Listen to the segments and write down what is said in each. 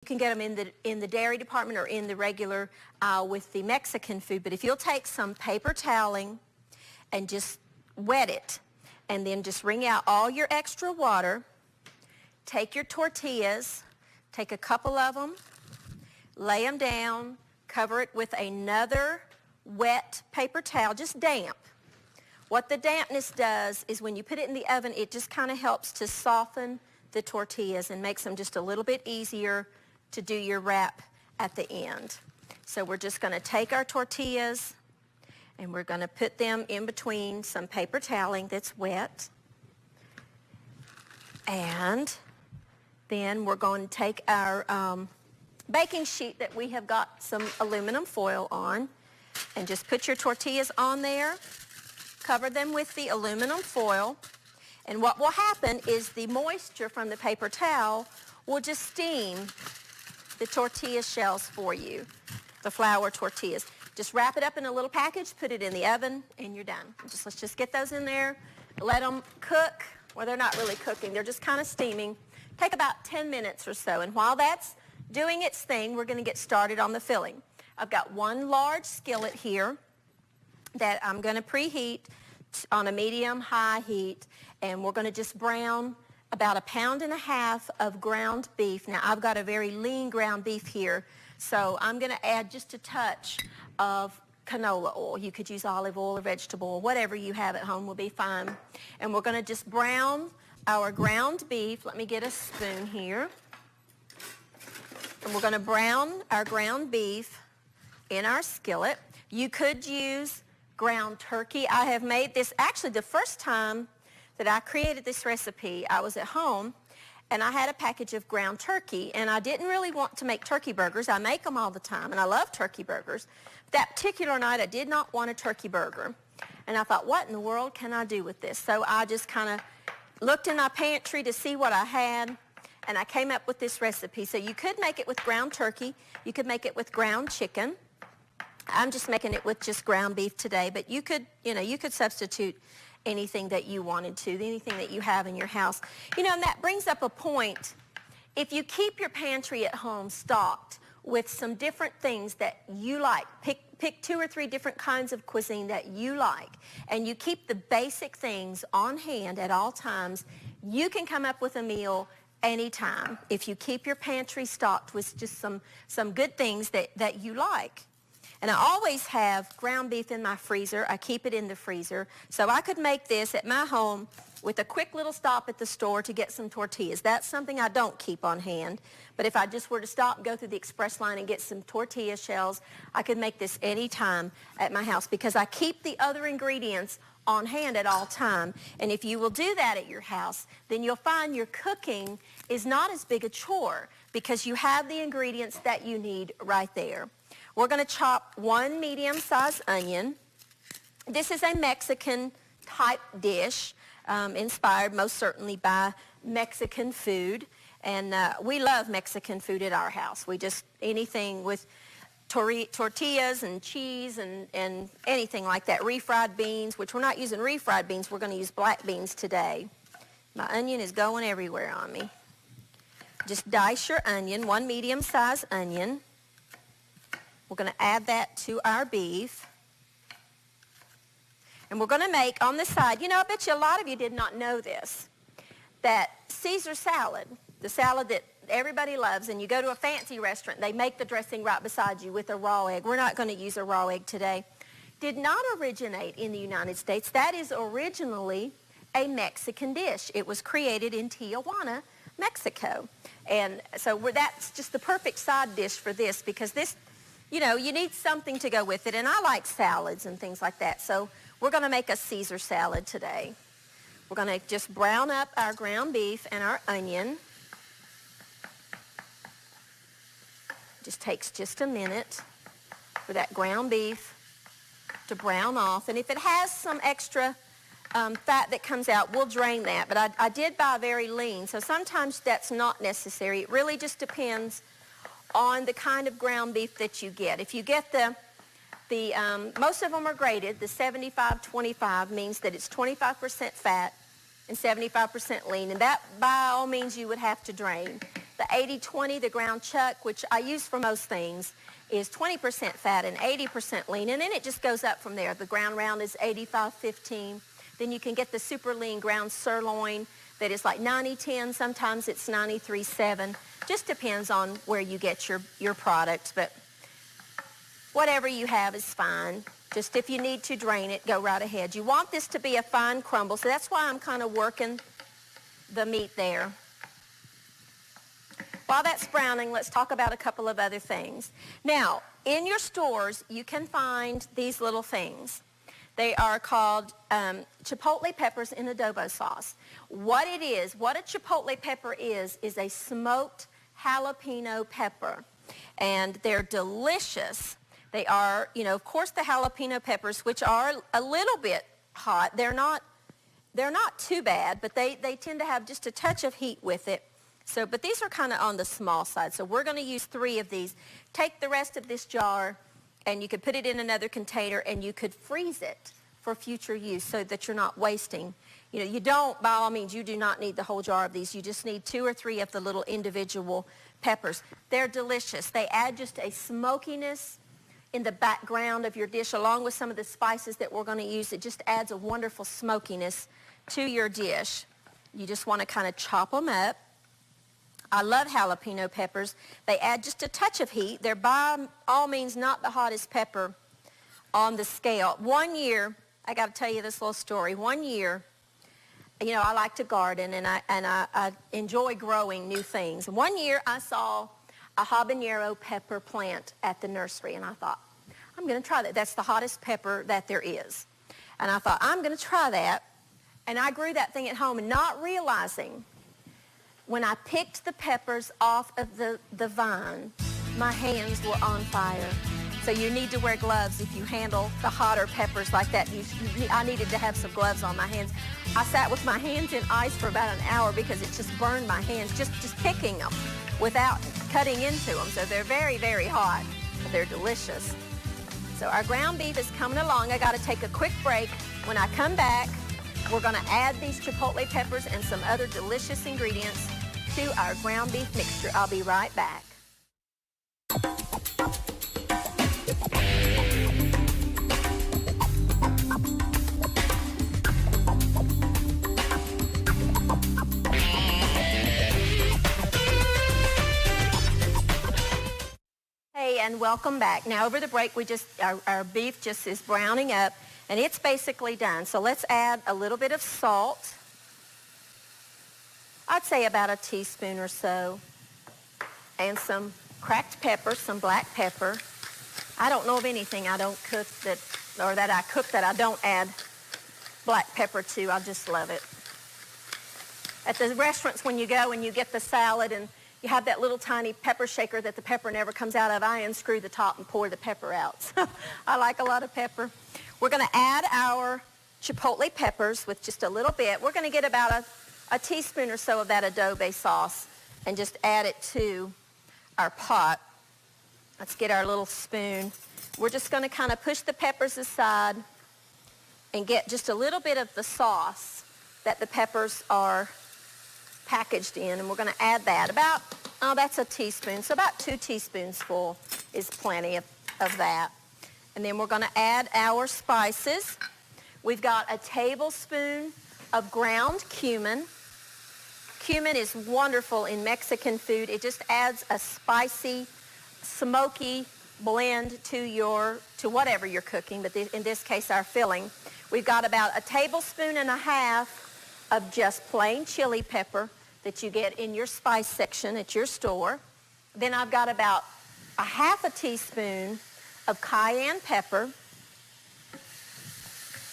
You can get them in the dairy department or in the regular aisle with the Mexican food. But if you'll take some paper toweling and just wet it, and then just wring out all your extra water, take your tortillas, take a couple of them, lay them down, cover it with another wet paper towel, just damp. What the dampness does is when you put it in the oven, it just kind of helps to soften the tortillas and makes them just a little bit easier to do your wrap at the end. So we're just going to take our tortillas and we're going to put them in between some paper toweling that's wet. And then we're going to take our baking sheet that we have got some aluminum foil on and just put your tortillas on there, cover them with the aluminum foil, and what will happen is the moisture from the paper towel will just steam the tortilla shells for you, the flour tortillas. Just wrap it up in a little package, put it in the oven, and you're done. Let's just get those in there, let them cook. Well, they're not really cooking, they're just kind of steaming. Take about 10 minutes or so, and while that's doing its thing, we're going to get started on the filling. I've got one large skillet here that I'm going to preheat on a medium-high heat, and we're going to just brown about 1.5 pounds of ground beef. Now, I've got a very lean ground beef here, so I'm going to add just a touch of canola oil. You could use olive oil or vegetable oil, whatever you have at home will be fine. And we're going to just brown our ground beef. Let me get a spoon here. And we're going to brown our ground beef in our skillet. You could use ground turkey. I have made this, actually the first time that I created this recipe, I was at home and I had a package of ground turkey, and I didn't really want to make turkey burgers. I make them all the time and I love turkey burgers. That particular night I did not want a turkey burger, and I thought, what in the world can I do with this? So I just kind of looked in my pantry to see what I had, and I came up with this recipe. So you could make it with ground turkey, you could make it with ground chicken. I'm just making it with just ground beef today, but you could substitute anything that you wanted to, anything that you have in your house. And that brings up a point. If you keep your pantry at home stocked with some different things that you like, pick 2 or 3 different kinds of cuisine that you like, and you keep the basic things on hand at all times, you can come up with a meal anytime if you keep your pantry stocked with just some good things that you like. And I always have ground beef in my freezer. I keep it in the freezer. So I could make this at my home with a quick little stop at the store to get some tortillas. That's something I don't keep on hand. But if I just were to stop and go through the express line and get some tortilla shells, I could make this anytime at my house because I keep the other ingredients on hand at all time. And if you will do that at your house, then you'll find your cooking is not as big a chore because you have the ingredients that you need right there. We're going to chop 1 medium-sized onion. This is a Mexican-type dish, inspired most certainly by Mexican food. And we love Mexican food at our house. We just, anything with tortillas and cheese and anything like that. Refried beans, which we're not using refried beans. We're going to use black beans today. My onion is going everywhere on me. Just dice your onion, 1 medium-sized onion. We're going to add that to our beef. And we're going to make on the side, I bet you a lot of you did not know this, that Caesar salad, the salad that everybody loves, and you go to a fancy restaurant, they make the dressing right beside you with a raw egg. We're not going to use a raw egg today. Did not originate in the United States. That is originally a Mexican dish. It was created in Tijuana, Mexico. And so that's just the perfect side dish for this because this, you need something to go with it, and I like salads and things like that. So we're going to make a Caesar salad today. We're going to just brown up our ground beef and our onion. Just takes just a minute for that ground beef to brown off. And if it has some extra fat that comes out, we'll drain that. But I did buy very lean, so sometimes that's not necessary. It really just depends on the kind of ground beef that you get. If you get most of them are graded, the 75-25 means that it's 25% fat and 75% lean, and that by all means you would have to drain. The 80-20, the ground chuck, which I use for most things, is 20% fat and 80% lean, and then it just goes up from there. The ground round is 85-15. Then you can get the super lean ground sirloin that is like 90-10. Sometimes it's 93-7. Just depends on where you get your product, but whatever you have is fine. Just if you need to drain it, go right ahead. You want this to be a fine crumble, so that's why I'm kind of working the meat there. While that's browning, let's talk about a couple of other things. Now, in your stores, you can find these little things. They are called chipotle peppers in adobo sauce. What it is, what a chipotle pepper is a smoked jalapeno pepper. And they're delicious. They are, you know, of course the jalapeno peppers, which are a little bit hot. They're not too bad, but they tend to have just a touch of heat with it. So, but these are kind of on the small side. So we're going to use 3 of these. Take the rest of this jar, and you could put it in another container, and you could freeze it for future use so that you're not wasting. You know, you don't, by all means, you do not need the whole jar of these. You just need 2 or 3 of the little individual peppers. They're delicious. They add just a smokiness in the background of your dish, along with some of the spices that we're going to use. It just adds a wonderful smokiness to your dish. You just want to kind of chop them up. I love jalapeno peppers. They add just a touch of heat. They're by all means not the hottest pepper on the scale. One year, I got to tell you this little story. One year, you know, I like to garden, and I enjoy growing new things. One year, I saw a habanero pepper plant at the nursery, and I thought, I'm going to try that. That's the hottest pepper that there is. And I thought, I'm going to try that. And I grew that thing at home, and not realizing when I picked the peppers off of the vine, my hands were on fire. So you need to wear gloves if you handle the hotter peppers like that. I needed to have some gloves on my hands. I sat with my hands in ice for about an hour because it just burned my hands, just picking them without cutting into them. So they're very, very hot, but they're delicious. So our ground beef is coming along. I got to take a quick break. When I come back, we're going to add these chipotle peppers and some other delicious ingredients to our ground beef mixture. I'll be right back. Hey, and welcome back. Now over the break, our beef just is browning up, and it's basically done. So let's add a little bit of salt. I'd say about a teaspoon or so, and some cracked pepper, some black pepper. I don't know of anything I don't cook that I cook that I don't add black pepper to. I just love it. At the restaurants, when you go and you get the salad and you have that little tiny pepper shaker that the pepper never comes out of, I unscrew the top and pour the pepper out. So I like a lot of pepper. We're going to add our chipotle peppers with just a little bit. We're going to get about a teaspoon or so of that adobe sauce and just add it to our pot. Let's get our little spoon. We're just going to kind of push the peppers aside and get just a little bit of the sauce that the peppers are packaged in, and we're going to add that. About, that's a teaspoon, so about 2 teaspoons full is plenty of that. And then we're going to add our spices. We've got a tablespoon of ground cumin. Cumin is wonderful in Mexican food. It just adds a spicy, smoky blend to whatever you're cooking, but in this case, our filling. We've got about a tablespoon and a half of just plain chili pepper that you get in your spice section at your store. Then I've got about a half a teaspoon of cayenne pepper.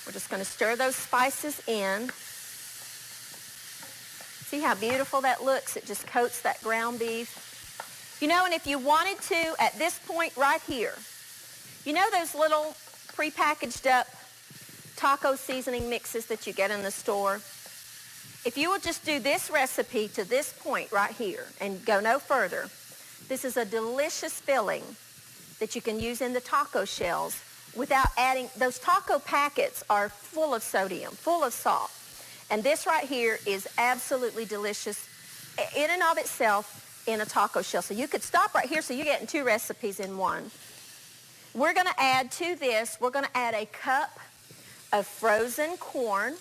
We're just going to stir those spices in. See how beautiful that looks? It just coats that ground beef. You know, and if you wanted to, at this point right here, you know those little prepackaged up taco seasoning mixes that you get in the store? If you will just do this recipe to this point right here and go no further, this is a delicious filling that you can use in the taco shells without adding. Those taco packets are full of sodium, full of salt. And this right here is absolutely delicious. In and of itself, in a taco shell. So you could stop right here so you're getting 2 recipes in one. We're going to add to this, we're going to add a cup of frozen corn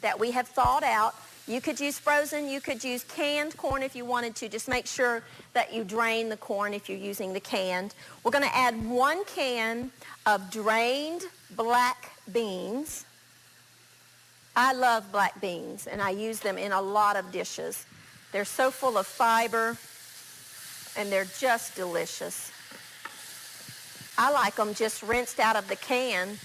that we have thawed out. You could use frozen, you could use canned corn if you wanted to. Just make sure that you drain the corn if you're using the canned. We're going to add 1 can of drained black beans. I love black beans, and I use them in a lot of dishes. They're so full of fiber, and they're just delicious. I like them just rinsed out of the can,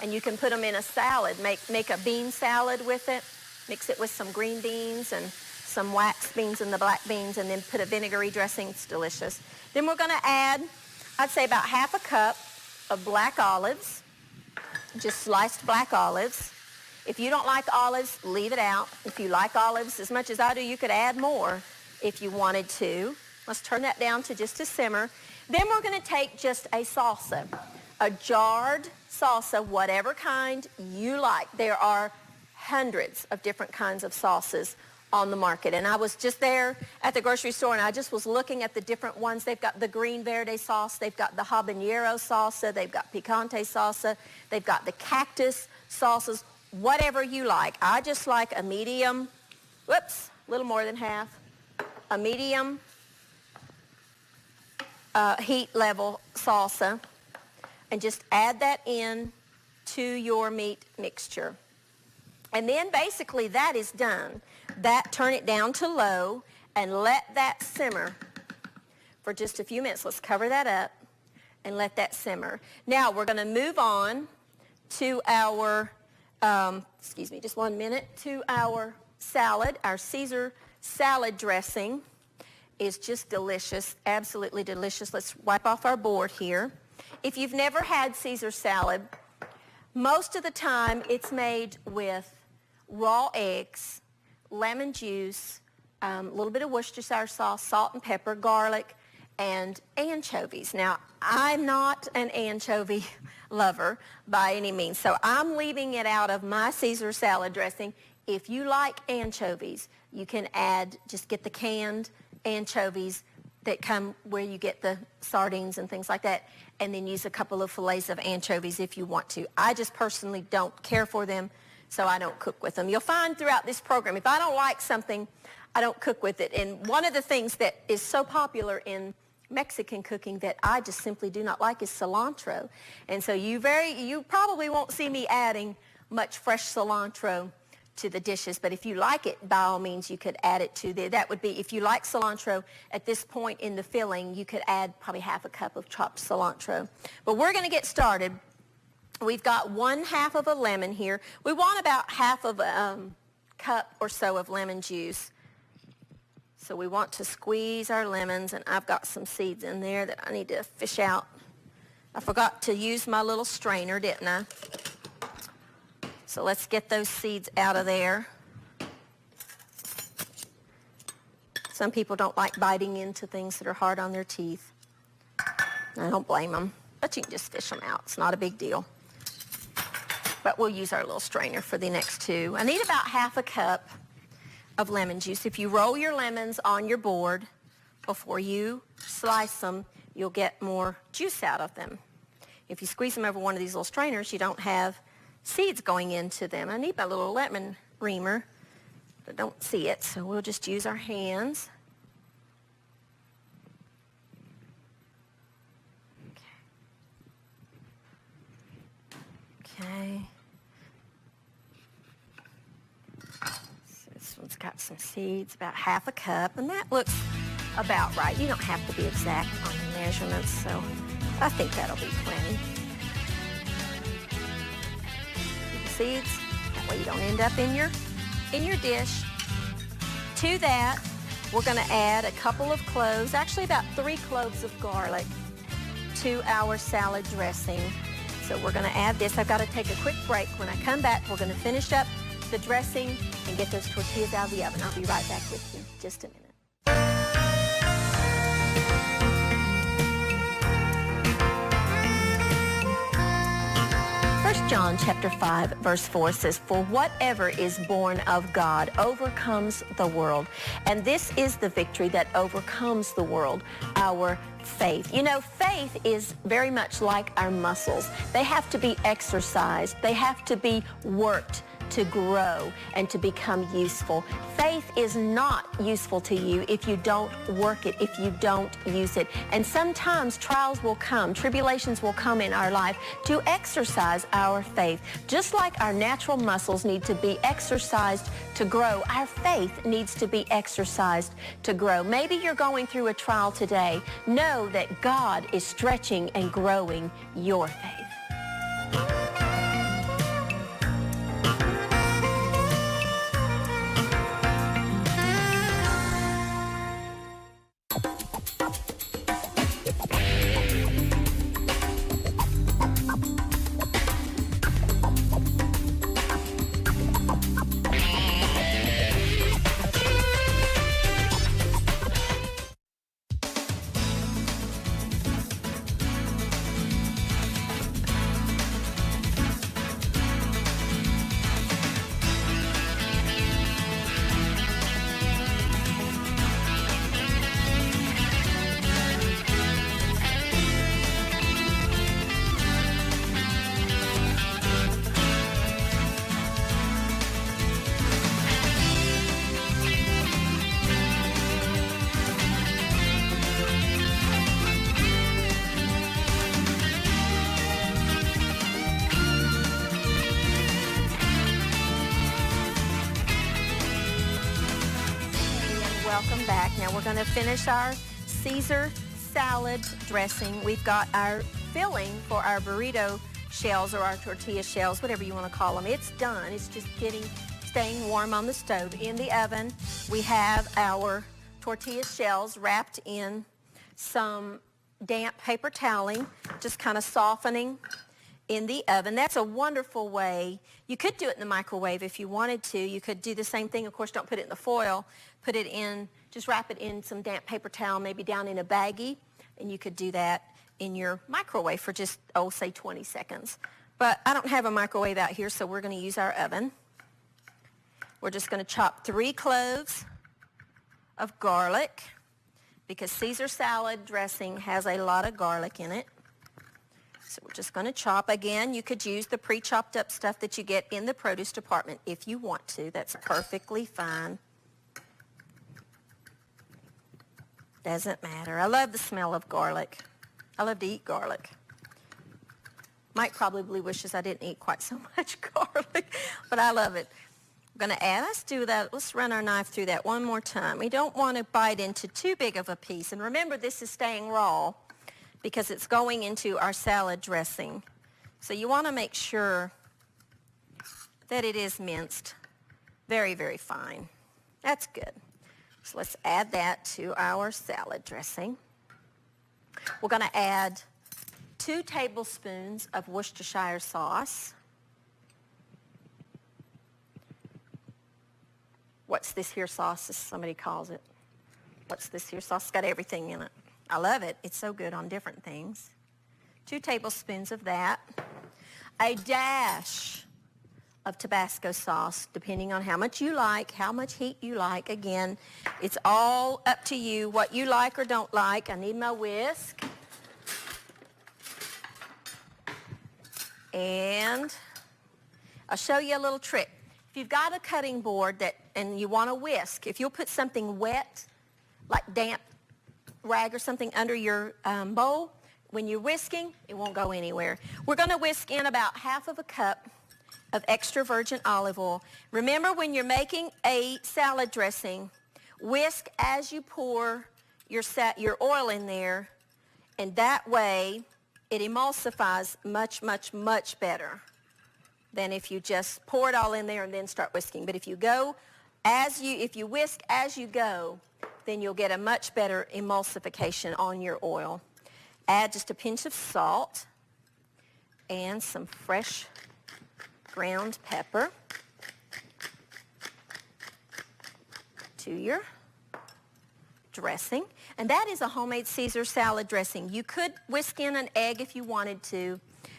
and you can put them in a salad. Make a bean salad with it. Mix it with some green beans and some wax beans and the black beans, and then put a vinegary dressing. It's delicious. Then we're going to add, I'd say about half a cup of black olives, just sliced black olives. If you don't like olives, leave it out. If you like olives as much as I do, you could add more if you wanted to. Let's turn that down to just a simmer. Then we're going to take just a salsa, a jarred salsa, whatever kind you like. There are hundreds of different kinds of sauces on the market. And I was just there at the grocery store, and I just was looking at the different ones. They've got the green verde sauce. They've got the habanero salsa. They've got picante salsa. They've got the cactus sauces, whatever you like. I just like a medium, whoops, a little more than half, a medium heat level salsa, and just add that in to your meat mixture. And then basically that is done. Turn it down to low and let that simmer for just a few minutes. Let's cover that up and let that simmer. Now we're going to move on to our, excuse me, just 1 minute, to our salad. Our Caesar salad dressing is just delicious, absolutely delicious. Let's wipe off our board here. If you've never had Caesar salad, most of the time it's made with raw eggs, lemon juice, a little bit of Worcestershire sauce, salt and pepper, garlic, and anchovies. Now, I'm not an anchovy lover by any means, so I'm leaving it out of my Caesar salad dressing. If you like anchovies, you can add, just get the canned anchovies that come where you get the sardines and things like that, and then use a couple of fillets of anchovies if you want to. I just personally don't care for them, so I don't cook with them. You'll find throughout this program, if I don't like something, I don't cook with it. And one of the things that is so popular in Mexican cooking that I just simply do not like is cilantro. And so you probably won't see me adding much fresh cilantro to the dishes, but if you like it, by all means, you could add it to that would be, if you like cilantro at this point in the filling, you could add probably half a cup of chopped cilantro. But we're going to get started. We've got 1/2 of a lemon here. We want about half of a cup or so of lemon juice. So we want to squeeze our lemons, and I've got some seeds in there that I need to fish out. I forgot to use my little strainer, didn't I? So let's get those seeds out of there. Some people don't like biting into things that are hard on their teeth. I don't blame them, but you can just fish them out. It's not a big deal. But we'll use our little strainer for the next two. I need about half a cup of lemon juice. If you roll your lemons on your board before you slice them, you'll get more juice out of them. If you squeeze them over one of these little strainers, you don't have seeds going into them. I need my little lemon reamer, but don't see it, so we'll just use our hands. Okay. So this one's got some seeds, about half a cup, and that looks about right. You don't have to be exact on the measurements, so I think that'll be plenty. Seeds, that way you don't end up in your dish. To that, we're going to add a couple of cloves, actually about 3 cloves of garlic to our salad dressing. So we're going to add this. I've got to take a quick break. When I come back, we're going to finish up the dressing and get those tortillas out of the oven. I'll be right back with you in just a minute. First John chapter 5, verse 4 says, "For whatever is born of God overcomes the world." And this is the victory that overcomes the world, our faith. You know, faith is very much like our muscles. They have to be exercised. They have to be worked to grow and to become useful. Faith is not useful to you if you don't work it, if you don't use it. And sometimes trials will come, tribulations will come in our life to exercise our faith. Just like our natural muscles need to be exercised to grow, our faith needs to be exercised to grow. Maybe you're going through a trial today. Know that God is stretching and growing your faith. Welcome back. Now we're going to finish our Caesar salad dressing. We've got our filling for our burrito shells or our tortilla shells, whatever you want to call them. It's done. It's just staying warm on the stove. In the oven, we have our tortilla shells wrapped in some damp paper toweling, just kind of softening in the oven. That's a wonderful way. You could do it in the microwave if you wanted to. You could do the same thing. Of course, don't put it in the foil. Put it in, just wrap it in some damp paper towel, maybe down in a baggie, and you could do that in your microwave for just, say 20 seconds. But I don't have a microwave out here, so we're going to use our oven. We're just going to chop 3 cloves of garlic because Caesar salad dressing has a lot of garlic in it. So we're just going to chop. Again, you could use the pre-chopped up stuff that you get in the produce department if you want to. That's perfectly fine. Doesn't matter. I love the smell of garlic. I love to eat garlic. Mike probably wishes I didn't eat quite so much garlic, but I love it. I'm going to add, let's do that. Let's run our knife through that one more time. We don't want to bite into too big of a piece. And remember, this is staying raw because it's going into our salad dressing. So you want to make sure that it is minced very, very fine. That's good. So let's add that to our salad dressing. We're going to add 2 tablespoons of Worcestershire sauce. What's this here sauce, as somebody calls it? What's this here sauce? It's got everything in it. I love it. It's so good on different things. 2 tablespoons of that. A dash of Tabasco sauce, depending on how much you like, how much heat you like. Again, it's all up to you what you like or don't like. I need my whisk. And I'll show you a little trick. If you've got a cutting board and you want to whisk, if you'll put something wet, like damp rag or something under your bowl, when you're whisking, it won't go anywhere. We're going to whisk in about half of a cup of extra virgin olive oil. Remember, when you're making a salad dressing, whisk as you pour your oil in there, and that way it emulsifies much, much, much better than if you just pour it all in there and then start whisking. But if you whisk as you go, then you'll get a much better emulsification on your oil. Add just a pinch of salt and some fresh ground pepper to your dressing. And that is a homemade Caesar salad dressing. You could whisk in an egg if you wanted to.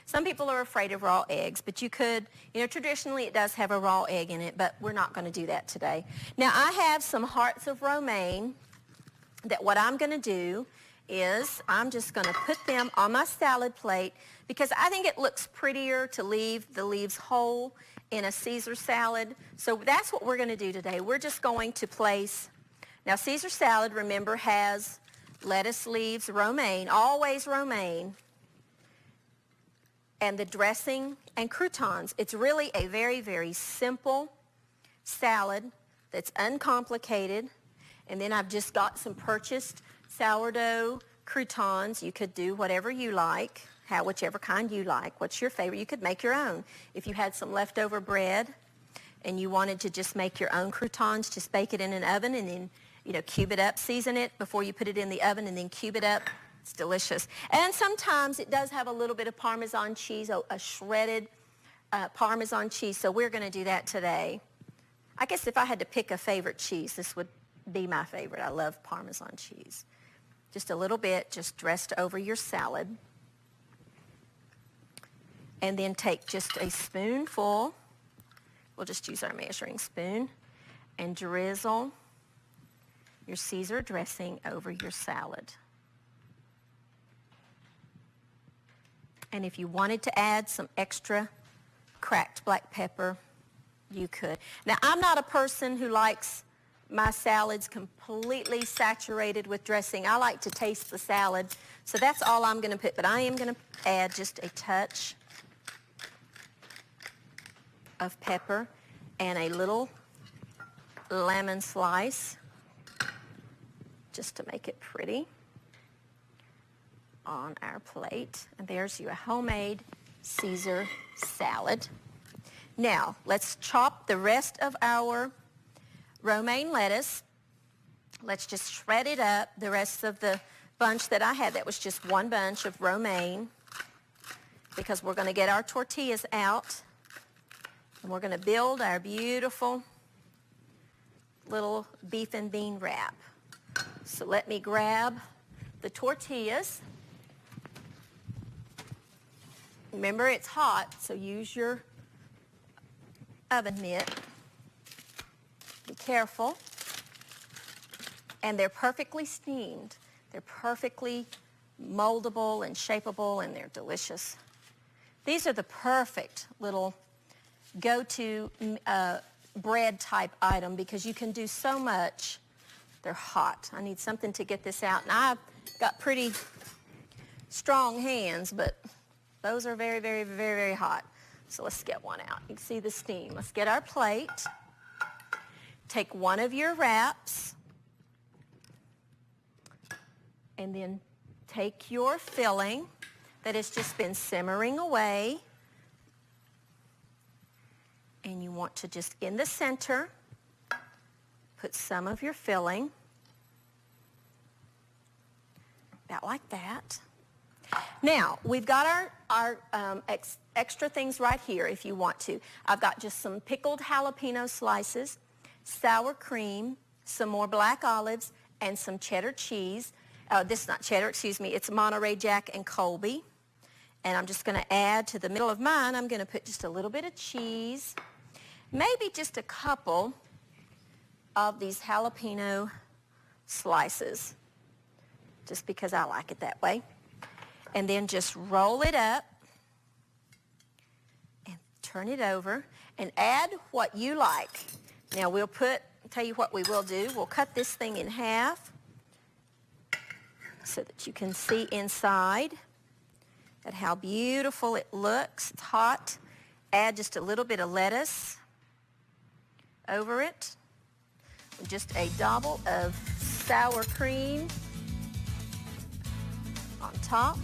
Some people are afraid of raw eggs, but you could, traditionally it does have a raw egg in it, but we're not going to do that today. Now I have some hearts of romaine that what I'm going to do is I'm just going to put them on my salad plate because I think it looks prettier to leave the leaves whole in a Caesar salad. So that's what we're going to do today. We're just going to place, now Caesar salad, remember, has lettuce leaves, romaine, always romaine, and the dressing and croutons. It's really a very, very simple salad that's uncomplicated. And then I've just got some purchased sourdough croutons. You could do whatever you like, whichever kind you like. What's your favorite? You could make your own. If you had some leftover bread and you wanted to just make your own croutons, just bake it in an oven and then, cube it up, season it before you put it in the oven and then cube it up. It's delicious. And sometimes it does have a little bit of Parmesan cheese, a shredded Parmesan cheese. So we're going to do that today. I guess if I had to pick a favorite cheese, this would be my favorite. I love Parmesan cheese. Just a little bit, just dressed over your salad. And then take just a spoonful, we'll just use our measuring spoon, and drizzle your Caesar dressing over your salad. And if you wanted to add some extra cracked black pepper, you could. Now, I'm not a person who likes my salads completely saturated with dressing. I like to taste the salad, so that's all I'm going to put. But I am going to add just a touch of pepper and a little lemon slice just to make it pretty on our plate. And there's your homemade Caesar salad. Now, let's chop the rest of our romaine lettuce. Let's just shred it up. The rest of the bunch that I had, that was just one bunch of romaine, because we're going to get our tortillas out and we're going to build our beautiful little beef and bean wrap. So let me grab the tortillas. Remember, it's hot, so use your oven mitt. Be careful. And they're perfectly steamed. They're perfectly moldable and shapeable, and they're delicious. These are the perfect little go-to bread type item because you can do so much. They're hot. I need something to get this out. And I've got pretty strong hands, but those are very, very, very, very hot. So let's get one out. You can see the steam. Let's get our plate. Take one of your wraps and then take your filling that has just been simmering away, and you want to just in the center put some of your filling, about like that. Now, we've got our extra things right here if you want to. I've got just some pickled jalapeno slices, sour cream, some more black olives, and some cheddar cheese. This is not cheddar, excuse me. It's Monterey Jack and Colby. And I'm just going to add to the middle of mine, I'm going to put just a little bit of cheese, maybe just a couple of these jalapeno slices, just because I like it that way. And then just roll it up and turn it over and add what you like. Now we'll tell you what we will do. We'll cut this thing in half so that you can see inside at how beautiful it looks. It's hot. Add just a little bit of lettuce over it. Just a dollop of sour cream on top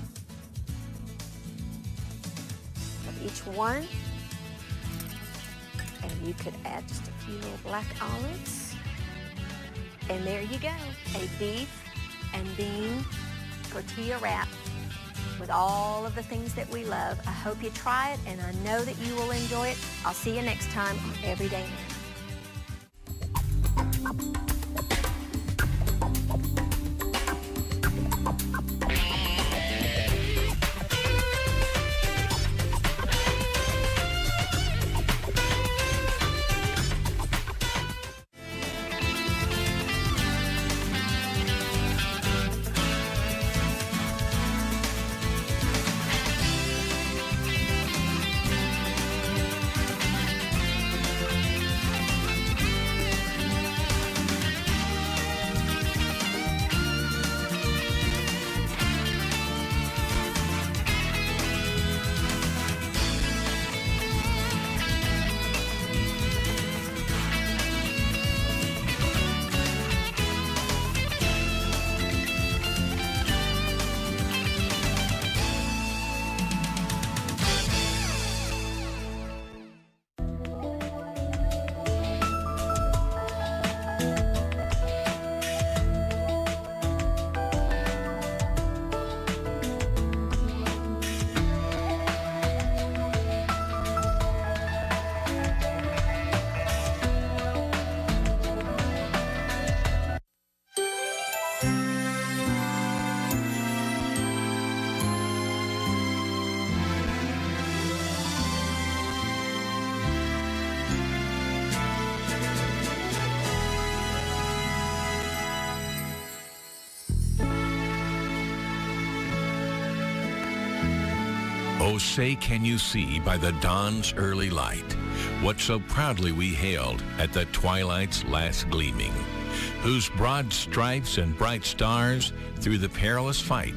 of each one. And you could add just a few little black olives. And there you go, a beef and bean tortilla wrap with all of the things that we love. I hope you try it, and I know that you will enjoy it. I'll see you next time on Everyday Man. Oh, say can you see by the dawn's early light what so proudly we hailed at the twilight's last gleaming, whose broad stripes and bright stars through the perilous fight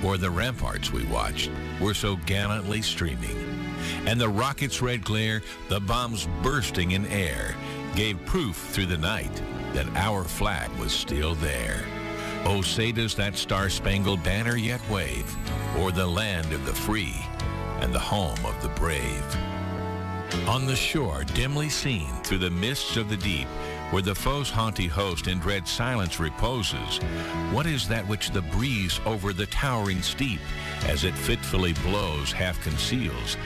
o'er the ramparts we watched were so gallantly streaming, and the rocket's red glare, the bombs bursting in air, gave proof through the night that our flag was still there. Oh, say does that star-spangled banner yet wave o'er the land of the free and the home of the brave? On the shore, dimly seen through the mists of the deep, where the foe's haughty host in dread silence reposes, what is that which the breeze over the towering steep, as it fitfully blows, half conceals,